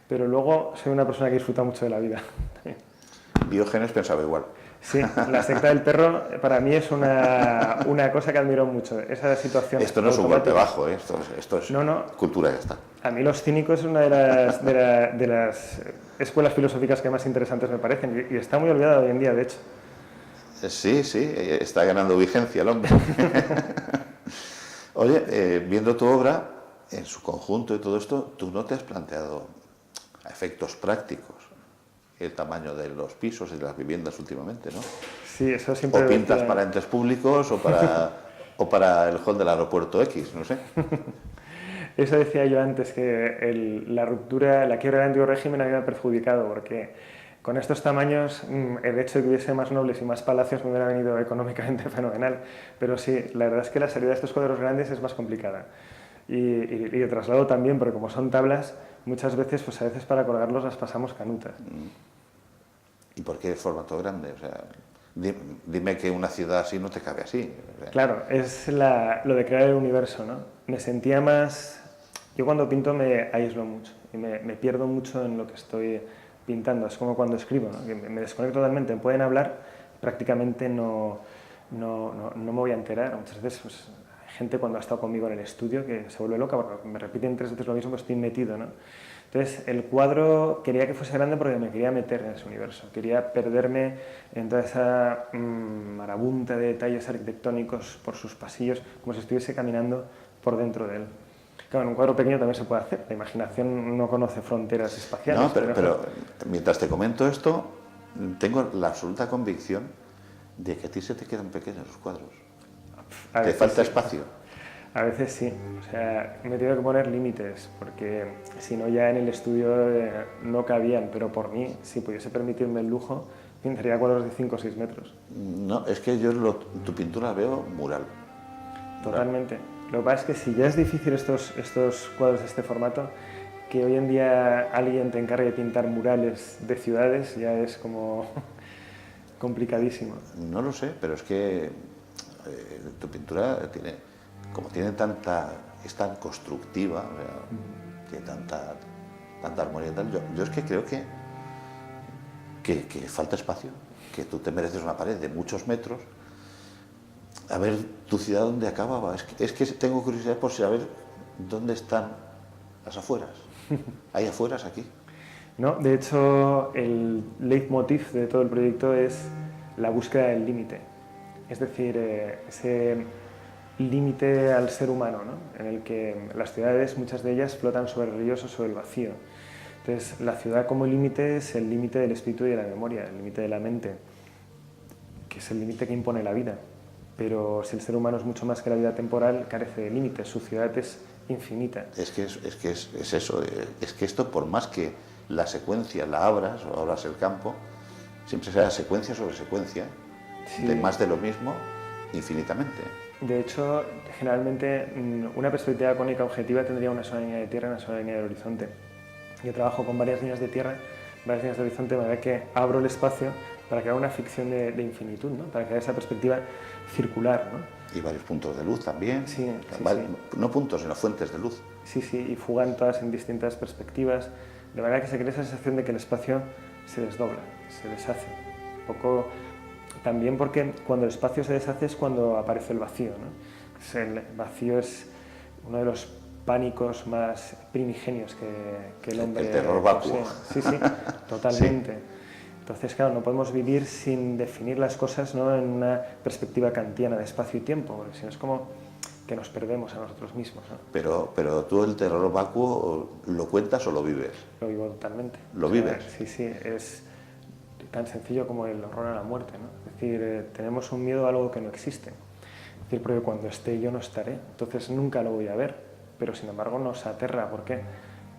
pero luego soy una persona que disfruta mucho de la vida. Diógenes pensaba igual. Sí, la secta del perro para mí es una cosa que admiro mucho, esa situación. Esto no es un golpe bajo, ¿eh? Esto es cultura, ya está. A mí los cínicos es una de las escuelas filosóficas que más interesantes me parecen y está muy olvidada hoy en día, de hecho. Sí, está ganando vigencia el hombre. Oye, viendo tu obra en su conjunto y todo esto, tú no te has planteado a efectos prácticos el tamaño de los pisos y de las viviendas últimamente, ¿no? Sí, eso siempre... O pintas para entes públicos o para el hall del aeropuerto X, no sé. Eso decía yo antes, que la ruptura, la quiebra del antiguo régimen había perjudicado, porque con estos tamaños el hecho de que hubiese más nobles y más palacios me hubiera venido económicamente fenomenal. Pero sí, la verdad es que la salida de estos cuadros grandes es más complicada. Y de traslado también, porque como son tablas, muchas veces, pues a veces para colgarlos las pasamos canutas. ¿Y por qué formato grande? O sea, dime que una ciudad así no te cabe así. O sea. Claro, es lo de crear el universo, ¿no? Me sentía más... Yo cuando pinto me aíslo mucho y me pierdo mucho en lo que estoy pintando. Es como cuando escribo, ¿no? Que me desconecto totalmente. Me pueden hablar, prácticamente no me voy a enterar. Muchas veces pues, hay gente cuando ha estado conmigo en el estudio que se vuelve loca porque me repiten 3 veces lo mismo, pues estoy metido, ¿no? Entonces, el cuadro quería que fuese grande porque me quería meter en ese universo, quería perderme en toda esa marabunta de detalles arquitectónicos por sus pasillos, como si estuviese caminando por dentro de él. Claro, en un cuadro pequeño también se puede hacer, la imaginación no conoce fronteras espaciales. No, pero mientras te comento esto, tengo la absoluta convicción de que a ti se te quedan pequeños los cuadros. Te falta espacio. A veces sí, o sea, me he tenido que poner límites, porque si no ya en el estudio no cabían, pero por mí, si pudiese permitirme el lujo, pintaría cuadros de 5 o 6 metros. No, es que yo tu pintura la veo mural. Totalmente. Lo que pasa es que si ya es difícil estos cuadros de este formato, que hoy en día alguien te encargue de pintar murales de ciudades ya es como complicadísimo. No lo sé, pero es que tu pintura tiene... Como tiene es tan constructiva, o sea, tiene tanta armonía y tal, yo es que creo que falta espacio, que tú te mereces una pared de muchos metros. A ver tu ciudad dónde acababa. Es que tengo curiosidad por saber dónde están las afueras. ¿Hay afueras aquí? No, de hecho, el leitmotiv de todo el proyecto es la búsqueda del límite. Es decir, ese límite al ser humano, ¿no? En el que las ciudades, muchas de ellas, flotan sobre ríos o sobre el vacío. Entonces, la ciudad como límite es el límite del espíritu y de la memoria, el límite de la mente, que es el límite que impone la vida. Pero si el ser humano es mucho más que la vida temporal, carece de límites, su ciudad es infinita. Es que es eso, es que esto, por más que la secuencia la abras o abras el campo, siempre será secuencia sobre secuencia, sí, de más de lo mismo, infinitamente. De hecho, generalmente una perspectiva cónica objetiva tendría una sola línea de tierra y una sola línea de horizonte. Yo trabajo con varias líneas de tierra, varias líneas de horizonte, de manera que abro el espacio para crear una ficción de infinitud, ¿no? Para crear esa perspectiva circular, ¿no? Y varios puntos de luz también. Sí, no puntos, sino fuentes de luz. Sí, y fugan todas en distintas perspectivas, de manera que se crea esa sensación de que el espacio se desdobla, se deshace. Un poco también porque cuando el espacio se deshace es cuando aparece el vacío, ¿no? El vacío es uno de los pánicos más primigenios que el hombre... El terror vacuo. Sí, totalmente. Sí. Entonces, claro, no podemos vivir sin definir las cosas, ¿no? En una perspectiva kantiana de espacio y tiempo, porque si no es como que nos perdemos a nosotros mismos, ¿no? Pero tú el terror vacuo, ¿lo cuentas o lo vives? Lo vivo totalmente. ¿Lo vives? Sí, sí, es tan sencillo como el horror a la muerte, ¿no? Es decir, tenemos un miedo a algo que no existe. Es decir, porque cuando esté yo no estaré, entonces nunca lo voy a ver, pero sin embargo nos aterra. ¿Por qué?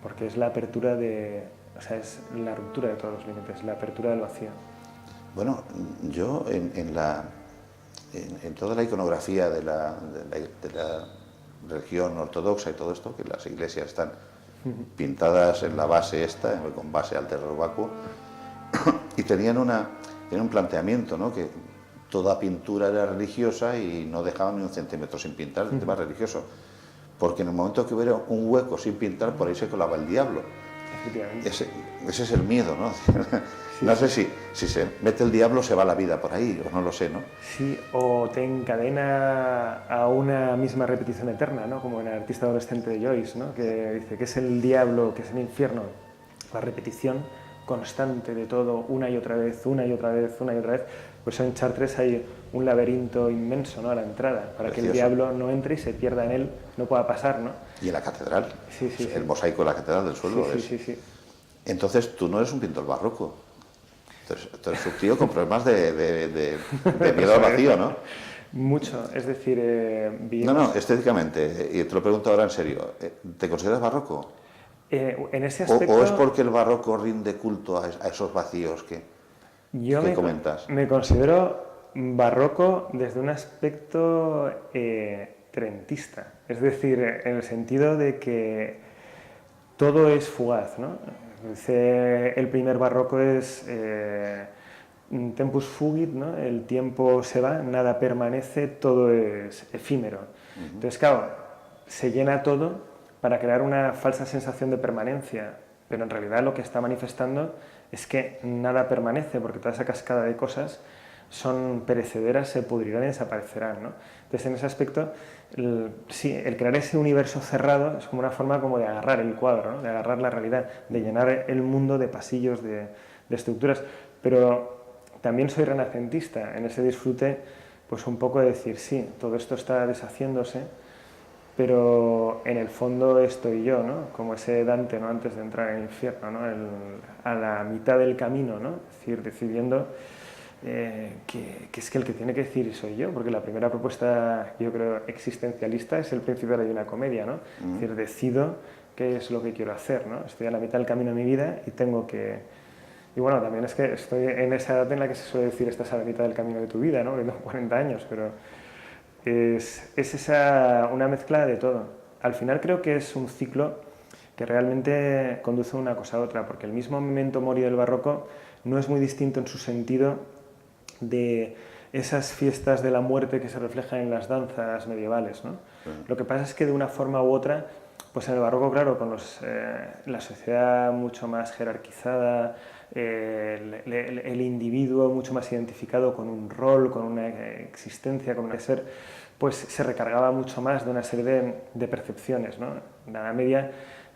Porque es la apertura es la ruptura de todos los límites, la apertura del vacío. Bueno, yo en toda la iconografía de la religión ortodoxa y todo esto, que las iglesias están pintadas en la base con base al terror vacuo, y tenían un planteamiento, ¿no? Que toda pintura era religiosa y no dejaban ni un centímetro sin pintar el tema religioso, porque en el momento que hubiera un hueco sin pintar, por ahí se colaba el diablo. Ese es el miedo, ¿no? No sé si se mete el diablo se va la vida por ahí, o no lo sé, ¿no? Sí, o te encadena a una misma repetición eterna, ¿no? Como en el artista adolescente de Joyce, ¿no? Que dice que es el diablo, que es el infierno, la repetición constante de todo, una y otra vez, una y otra vez, una y otra vez. Pues en Chartres hay un laberinto inmenso, ¿no? A la entrada, para que el diablo no entre y se pierda en él, no pueda pasar, ¿no? Y en la catedral, sí, el mosaico de la catedral del suelo. Sí. Entonces tú no eres un pintor barroco. Tú eres un tío con problemas de miedo al vacío, ¿no? Mucho, es decir, No, estéticamente, y te lo pregunto ahora en serio, ¿te consideras barroco? En ese aspecto... ¿O es porque el barroco rinde culto a esos vacíos que comentas? Me considero barroco desde un aspecto trentista, es decir, en el sentido de que todo es fugaz, ¿no? El primer barroco es tempus fugit, ¿no? El tiempo se va, nada permanece, todo es efímero. Entonces, claro, se llena todo para crear una falsa sensación de permanencia, pero en realidad lo que está manifestando es que nada permanece, porque toda esa cascada de cosas son perecederas, se pudrirán y desaparecerán, ¿no? Entonces, en ese aspecto, el crear ese universo cerrado es como una forma como de agarrar el cuadro, ¿no? De agarrar la realidad, de llenar el mundo de pasillos, de estructuras. Pero también soy renacentista, en ese disfrute, pues un poco de decir, sí, todo esto está deshaciéndose, pero en el fondo estoy yo, ¿no? Como ese Dante, ¿no? Antes de entrar en el infierno, ¿no? A la mitad del camino, ¿no? Es decir, decidiendo que es que el que tiene que decir soy yo, porque la primera propuesta, yo creo, existencialista es el principio de la Divina Comedia, ¿no? Es decir, decido qué es lo que quiero hacer, ¿no? Estoy a la mitad del camino de mi vida y tengo que... Y bueno, también es que estoy en esa edad en la que se suele decir estás a la mitad del camino de tu vida, ¿no? Que tengo 40 años, pero es una mezcla de todo. Al final creo que es un ciclo que realmente conduce una cosa a otra, porque el mismo memento mori del barroco no es muy distinto en su sentido de esas fiestas de la muerte que se reflejan en las danzas medievales, ¿no? Lo que pasa es que de una forma u otra, pues en el barroco, claro, con la sociedad mucho más jerarquizada, el individuo mucho más identificado con un rol, con una existencia, con un ser, pues se recargaba mucho más de una serie de percepciones, ¿no? En la Edad Media,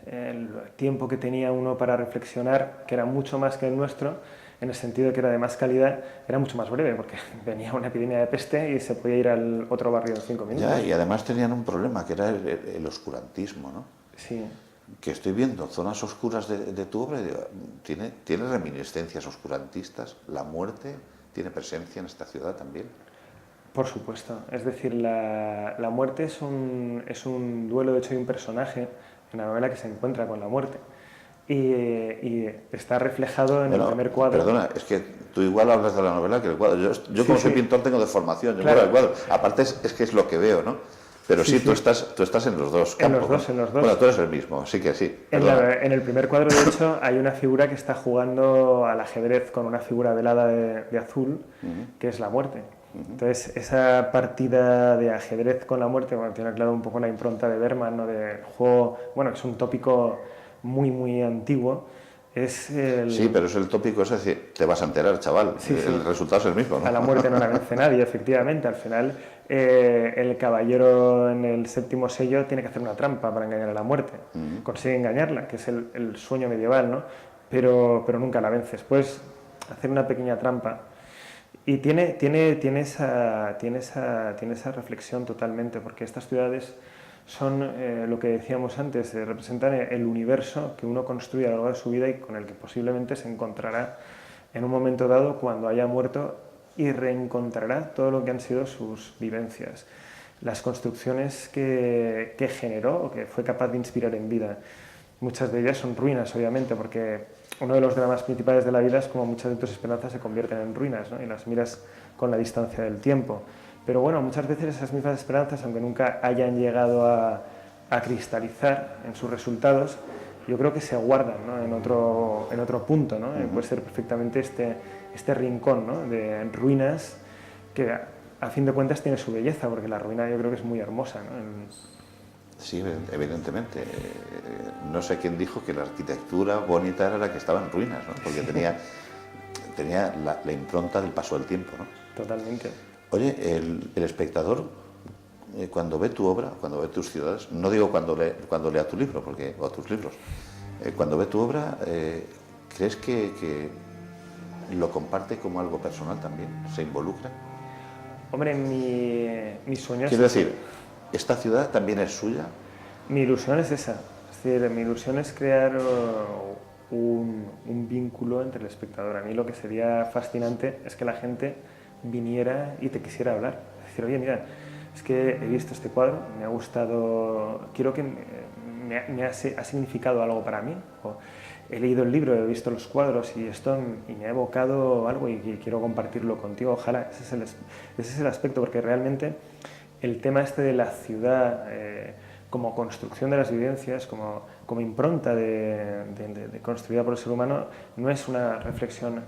el tiempo que tenía uno para reflexionar, que era mucho más que el nuestro, en el sentido de que era de más calidad, era mucho más breve, porque venía una epidemia de peste y se podía ir al otro barrio en 5 minutos. Ya, y además tenían un problema, que era el oscurantismo, ¿no? Sí. Que estoy viendo zonas oscuras de tu obra, ¿tiene reminiscencias oscurantistas? ¿La muerte tiene presencia en esta ciudad también? Por supuesto, es decir, la muerte es un duelo, de hecho hay un personaje en la novela que se encuentra con la muerte. Y está reflejado en el primer cuadro. Perdona, es que tú igual hablas de la novela que el cuadro. Yo como soy pintor tengo de formación, yo claro. El cuadro. Aparte es que es lo que veo, ¿no? Pero sí, tú estás en los dos campos. En los dos. Bueno, tú eres el mismo, sí que sí. En el primer cuadro, de hecho, hay una figura que está jugando al ajedrez con una figura velada de azul, que es la muerte. Entonces, esa partida de ajedrez con la muerte, bueno, tiene claro un poco la impronta de Berman, ¿no? De juego, bueno, es un tópico muy, muy antiguo. Sí, pero es el tópico, es decir, te vas a enterar, chaval. Sí, el resultado es el mismo, ¿no? A la muerte no la vence nadie, efectivamente. Al final, el caballero en el séptimo sello tiene que hacer una trampa para engañar a la muerte. Consigue engañarla, que es el sueño medieval, ¿no? Pero nunca la vences. Puedes hacer una pequeña trampa Y tiene esa reflexión totalmente, porque estas ciudades son lo que decíamos antes, representan el universo que uno construye a lo largo de su vida y con el que posiblemente se encontrará en un momento dado cuando haya muerto y reencontrará todo lo que han sido sus vivencias, las construcciones que generó o que fue capaz de inspirar en vida. Muchas de ellas son ruinas, obviamente, porque uno de los dramas principales de la vida es como muchas de tus esperanzas se convierten en ruinas, ¿no? Y las miras con la distancia del tiempo. Pero bueno, muchas veces esas mismas esperanzas, aunque nunca hayan llegado a cristalizar en sus resultados, yo creo que se guardan, ¿no? en otro punto, ¿no? Puede ser perfectamente este rincón, ¿no? de ruinas que a fin de cuentas tiene su belleza, porque la ruina yo creo que es muy hermosa, ¿no? Sí, evidentemente. No sé quién dijo que la arquitectura bonita era la que estaba en ruinas, ¿no? Porque tenía la impronta del paso del tiempo, ¿no? Totalmente. Oye, el espectador, cuando ve tu obra, cuando ve tus ciudades, no digo cuando lea tu libro, o tus libros, cuando ve tu obra, ¿crees que lo comparte como algo personal también? ¿Se involucra? Hombre, mi sueño Quiero es... decir, ¿esta ciudad también es suya? Mi ilusión es esa. Es decir, mi ilusión es crear un vínculo entre el espectador. A mí lo que sería fascinante es que la gente viniera y te quisiera hablar. Es decir, oye, mira, es que he visto este cuadro, me ha gustado, quiero que ha significado algo para mí. O he leído el libro, he visto los cuadros y esto y me ha evocado algo y quiero compartirlo contigo. Ojalá, ese es el aspecto, porque realmente el tema este de la ciudad como construcción de las vivencias, como impronta construida por el ser humano, no es una reflexión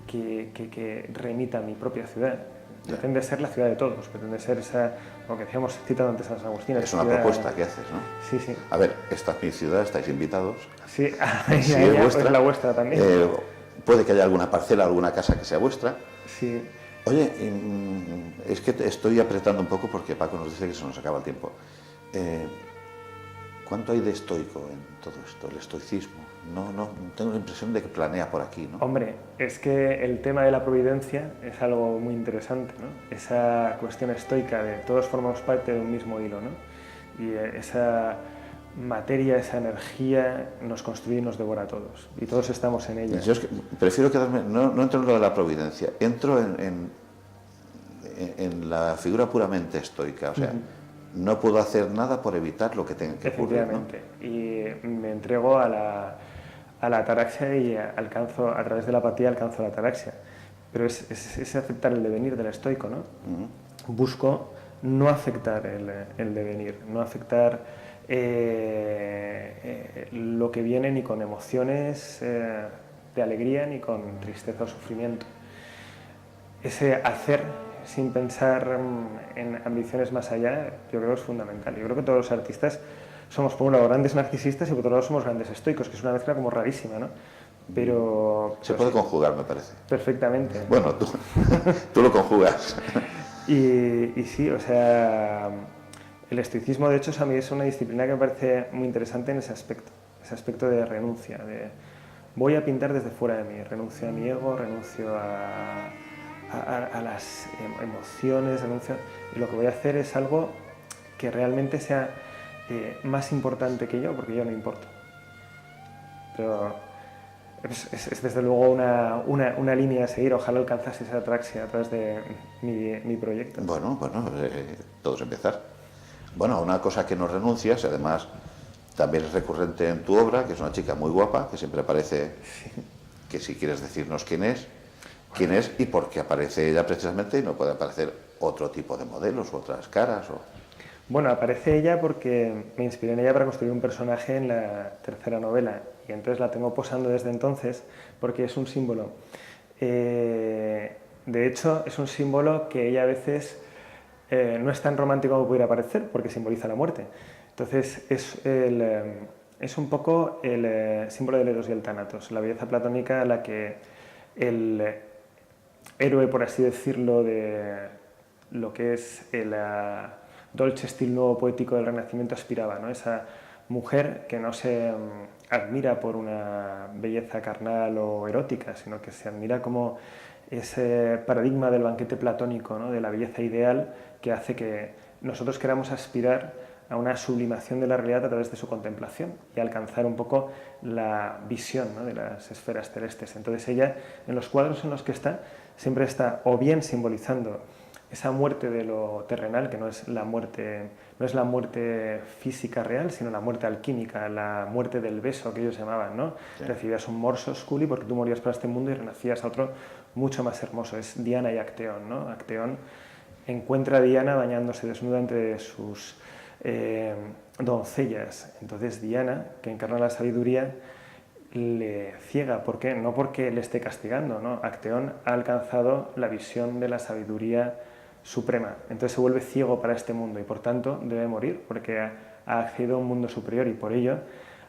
que remita a mi propia ciudad. Pretende ser la ciudad de todos, pretende ser esa, lo que decíamos citado antes a San Agustín. Es una propuesta que haces, ¿no? Sí, sí. A ver, esta es mi ciudad, estáis invitados. Sí, si es vuestra, pues la vuestra también. Puede que haya alguna parcela, alguna casa que sea vuestra. Sí. Oye, es que estoy apretando un poco porque Paco nos dice que se nos acaba el tiempo. ¿Cuánto hay de estoico en todo esto, el estoicismo? No, tengo la impresión de que planea por aquí, ¿no? Hombre, es que el tema de la providencia es algo muy interesante, ¿no? Esa cuestión estoica de todos formamos parte de un mismo hilo, ¿no? Y esa materia, esa energía nos construye y nos devora a todos, y todos estamos en ella. Yo es que prefiero quedarme, no entro en lo de la providencia, entro en la figura puramente estoica, o sea, no puedo hacer nada por evitar lo que tenga que ocurrir, ¿no? Efectivamente, y me entrego a la ataraxia y alcanzo, a través de la apatía alcanzo la ataraxia, pero es aceptar el devenir del estoico, ¿no? Busco no afectar el devenir, no afectar lo que viene ni con emociones de alegría ni con tristeza o sufrimiento. Ese hacer sin pensar en ambiciones más allá, yo creo que es fundamental. Yo creo que todos los artistas somos, por un lado, grandes narcisistas y por otro lado somos grandes estoicos, que es una mezcla como rarísima, ¿no? Pero se puede conjugar, me parece. Perfectamente. Bueno, tú lo conjugas. Y sí, o sea, el estoicismo, de hecho, a mí es una disciplina que me parece muy interesante en ese aspecto de renuncia, de voy a pintar desde fuera de mí, renuncio a mi ego, renuncio a las emociones, y lo que voy a hacer es algo que realmente sea más importante que yo, porque yo no importo. Pero es desde luego una línea a seguir. Ojalá alcanzase esa atraxia a través de mi proyecto. Bueno, todo es empezar. Bueno, una cosa que no renuncias, además también es recurrente en tu obra, que es una chica muy guapa, que siempre aparece, que si quieres decirnos quién es y por qué aparece ella precisamente y no puede aparecer otro tipo de modelos u otras caras. Bueno, aparece ella porque me inspiré en ella para construir un personaje en la tercera novela y entonces la tengo posando desde entonces porque es un símbolo. De hecho, es un símbolo que ella a veces no es tan romántico como pudiera parecer porque simboliza la muerte. Entonces es un poco el símbolo del Eros y el Tánatos, la belleza platónica a la que el héroe, por así decirlo, de lo que es el dolce estilo nuevo poético del Renacimiento aspiraba, ¿no? Esa mujer que no se admira por una belleza carnal o erótica, sino que se admira como ese paradigma del banquete platónico, ¿no? De la belleza ideal, que hace que nosotros queramos aspirar a una sublimación de la realidad a través de su contemplación y alcanzar un poco la visión, ¿no? De las esferas celestes. Entonces ella, en los cuadros en los que está, siempre está o bien simbolizando esa muerte de lo terrenal, que no es la muerte física real, sino la muerte alquímica, la muerte del beso que ellos llamaban, ¿no? Sí. Recibías un morsus culi porque tú morías para este mundo y renacías a otro mucho más hermoso. Es Diana y Acteón, ¿no? Acteón encuentra a Diana bañándose desnuda entre sus doncellas. Entonces Diana, que encarna la sabiduría, le ciega. ¿Por qué? No porque le esté castigando, ¿no? Acteón ha alcanzado la visión de la sabiduría suprema, entonces se vuelve ciego para este mundo y por tanto debe morir porque ha accedido a un mundo superior y por ello,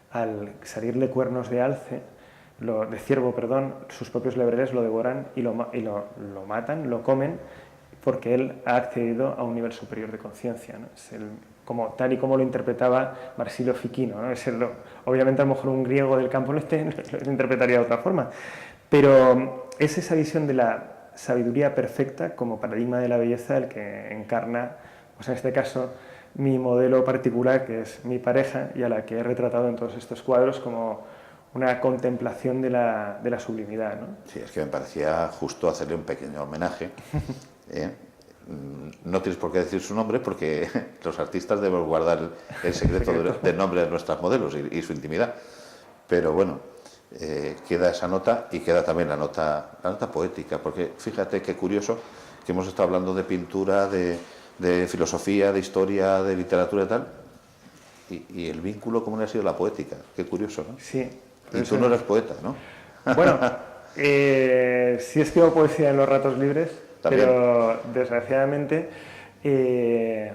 al salirle cuernos de alce, de ciervo, perdón, sus propios lebreles lo devoran y lo matan, lo comen, porque él ha accedido a un nivel superior de conciencia, ¿no? Es tal y como lo interpretaba Marsilio Ficino, ¿no? Obviamente a lo mejor un griego del campo lo interpretaría de otra forma, pero es esa visión de la sabiduría perfecta como paradigma de la belleza el que encarna, pues en este caso, mi modelo particular, que es mi pareja, y a la que he retratado en todos estos cuadros como una contemplación de la sublimidad, ¿no? Sí, es que me parecía justo hacerle un pequeño homenaje. No tienes por qué decir su nombre porque los artistas debemos guardar el secreto del nombre de nuestras modelos y su intimidad. Pero bueno, queda esa nota y queda también la nota poética, porque fíjate qué curioso que hemos estado hablando de pintura, de filosofía, de historia, de literatura y tal, y el vínculo común ha sido la poética. Qué curioso, ¿no? Sí. Y tú no eres poeta, ¿no? Bueno, sí escribo poesía en los ratos libres, ¿también? Pero desgraciadamente,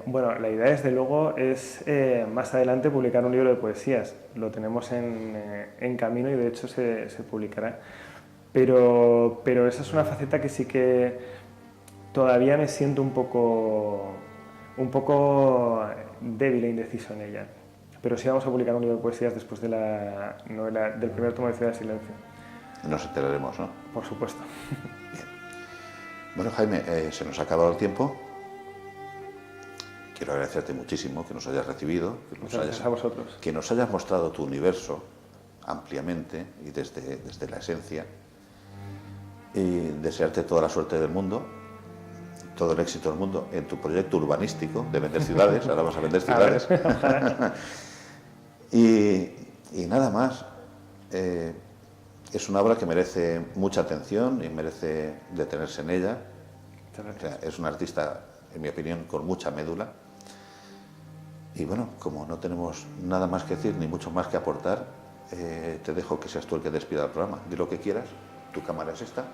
bueno, la idea desde luego es más adelante publicar un libro de poesías. Lo tenemos en camino y de hecho se publicará. Pero esa es una faceta que sí que todavía me siento un poco débil e indeciso en ella. Pero sí vamos a publicar un libro de poesías después de la novela, del primer tomo de Ciudad de Silencio. Nos enteraremos, ¿no? Por supuesto. Bien. Bueno, Jaime, se nos ha acabado el tiempo. Quiero agradecerte muchísimo que nos hayas recibido, Gracias a vosotros. Que nos hayas mostrado tu universo ampliamente y desde la esencia. Y desearte toda la suerte del mundo, todo el éxito del mundo en tu proyecto urbanístico de vender ciudades. Ahora vas a vender ciudades. Y nada más. Es una obra que merece mucha atención y merece detenerse en ella. O sea, es un artista, en mi opinión, con mucha médula. Y bueno, como no tenemos nada más que decir ni mucho más que aportar, te dejo que seas tú el que despida el programa. Di lo que quieras, tu cámara es esta.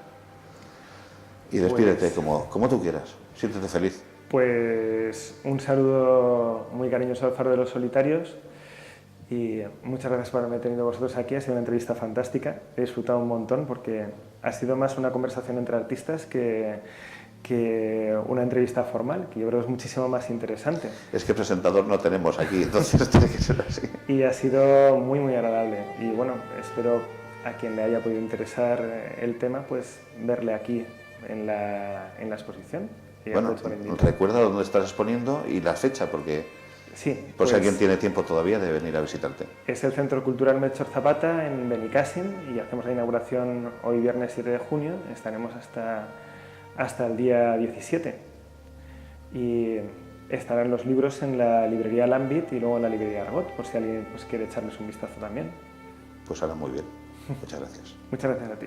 Y despídete como tú quieras. Siéntete feliz. Pues un saludo muy cariñoso al Faro de los Solitarios. Y muchas gracias por haberme tenido vosotros aquí, ha sido una entrevista fantástica, he disfrutado un montón porque ha sido más una conversación entre artistas que una entrevista formal, que yo creo que es muchísimo más interesante. Es que presentador no tenemos aquí, entonces tiene que ser así. Y ha sido muy muy agradable y bueno, espero a quien le haya podido interesar el tema, pues verle aquí en la exposición. Bueno, recuerda dónde estás exponiendo y la fecha, porque... Sí, por si alguien tiene tiempo todavía de venir a visitarte. Es el Centro Cultural Melchor Zapata en Benicàssim y hacemos la inauguración hoy viernes 7 de junio, estaremos hasta el día 17 y estarán los libros en la librería Lambit y luego en la librería Argot, por si alguien quiere echarles un vistazo también. Pues hará muy bien. Muchas gracias. Muchas gracias a ti.